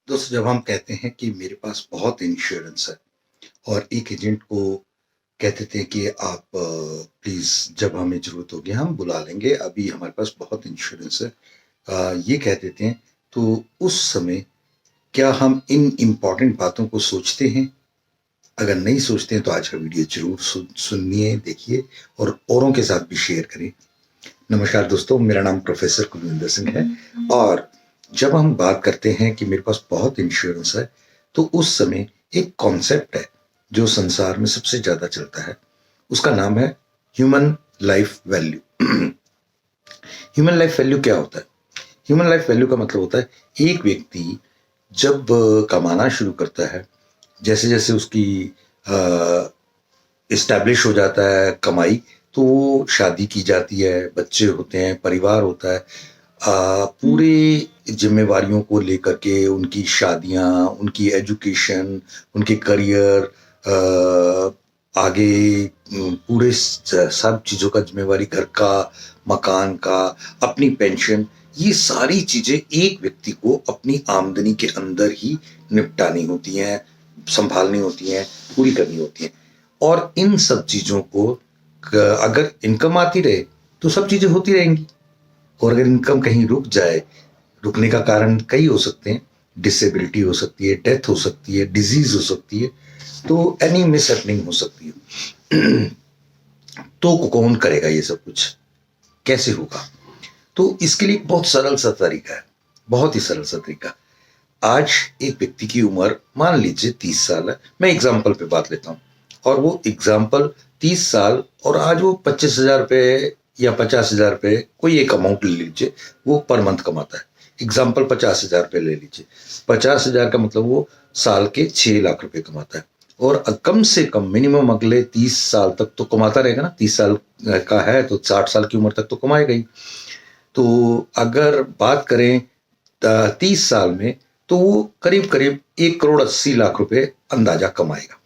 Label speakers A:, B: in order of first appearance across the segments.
A: दोस्तों, जब हम कहते हैं कि मेरे पास बहुत इंश्योरेंस है और एक एजेंट को कहते थे कि आप प्लीज़ जब हमें ज़रूरत होगी हम बुला लेंगे, अभी हमारे पास बहुत इंश्योरेंस है। ये कह देते हैं, तो उस समय क्या हम इन इम्पोर्टेंट बातों को सोचते हैं? अगर नहीं सोचते हैं तो आज का वीडियो ज़रूर सुनिए, देखिए और औरों के साथ भी शेयर करें। नमस्कार दोस्तों, मेरा नाम प्रोफेसर कुलविंदर सिंह है और जब हम बात करते हैं कि मेरे पास बहुत इंश्योरेंस है, तो उस समय एक कॉन्सेप्ट है जो संसार में सबसे ज़्यादा चलता है। उसका नाम है human life value. Human life value क्या होता है? ह्यूमन लाइफ वैल्यू का मतलब होता है एक व्यक्ति जब कमाना शुरू करता है, जैसे-जैसे उसकी इस्टैब्लिश हो जाता है कमाई, तो वो शादी की जाती है, बच्चे होते हैं, परिवार होता है। पूरी ज़िम्मेवारियों को लेकर के उनकी शादियाँ, उनकी एजुकेशन, उनके करियर, आगे पूरे सब चीज़ों का ज़िम्मेवारी, घर का, मकान का, अपनी पेंशन, ये सारी चीज़ें एक व्यक्ति को अपनी आमदनी के अंदर ही निपटानी होती हैं, संभालनी होती हैं, पूरी करनी होती हैं। और इन सब चीज़ों को अगर इनकम आती रहे तो सब चीज़ें होती रहेंगी, और अगर इनकम कहीं रुक जाए, रुकने का कारण कई हो सकते हैं। डिसेबिलिटी हो सकती है, डेथ हो सकती है, डिजीज हो सकती है, तो एनी मिसहैपनिंग हो सकती है। तो कौन करेगा ये सब कुछ? कैसे होगा? तो इसके लिए बहुत सरल सा तरीका है, बहुत ही सरल सा तरीका। आज एक व्यक्ति की उम्र मान लीजिए 30 साल है, मैं एग्जाम्पल पे बात लेता हूँ, और वो एग्जाम्पल 30 साल और आज वो 25,000 रुपये या 50,000 रुपये, कोई एक अमाउंट ले लीजिए, वो पर मंथ कमाता है। एग्जाम्पल 50,000 रुपये ले लीजिए, 50,000 का मतलब वो साल के 6 लाख रुपए कमाता है। और कम से कम मिनिमम अगले 30 साल तक तो कमाता रहेगा ना। 30 साल का है तो 60 साल की उम्र तक तो कमाएगा ही। तो अगर बात करें 30 साल में, तो वो करीब करीब 1,80,00,000 रुपए अंदाजा कमाएगा।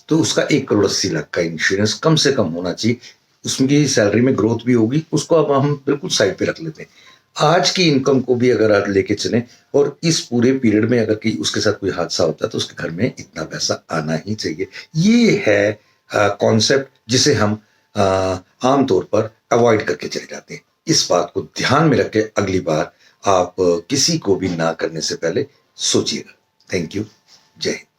A: तो उसका 1,80,00,000 का इंश्योरेंस कम से कम होना चाहिए। उसकी सैलरी में ग्रोथ भी होगी, उसको अब हम बिल्कुल साइड पे रख लेते हैं। आज की इनकम को भी अगर आप लेके चलें, और इस पूरे पीरियड में अगर उसके साथ कोई हादसा होता है तो उसके घर में इतना पैसा आना ही चाहिए। ये है कॉन्सेप्ट जिसे हम आमतौर पर अवॉइड करके चले जाते हैं। इस बात को ध्यान में रख के अगली बार आप किसी को भी ना करने से पहले सोचिएगा। Thank you. जय हिंद।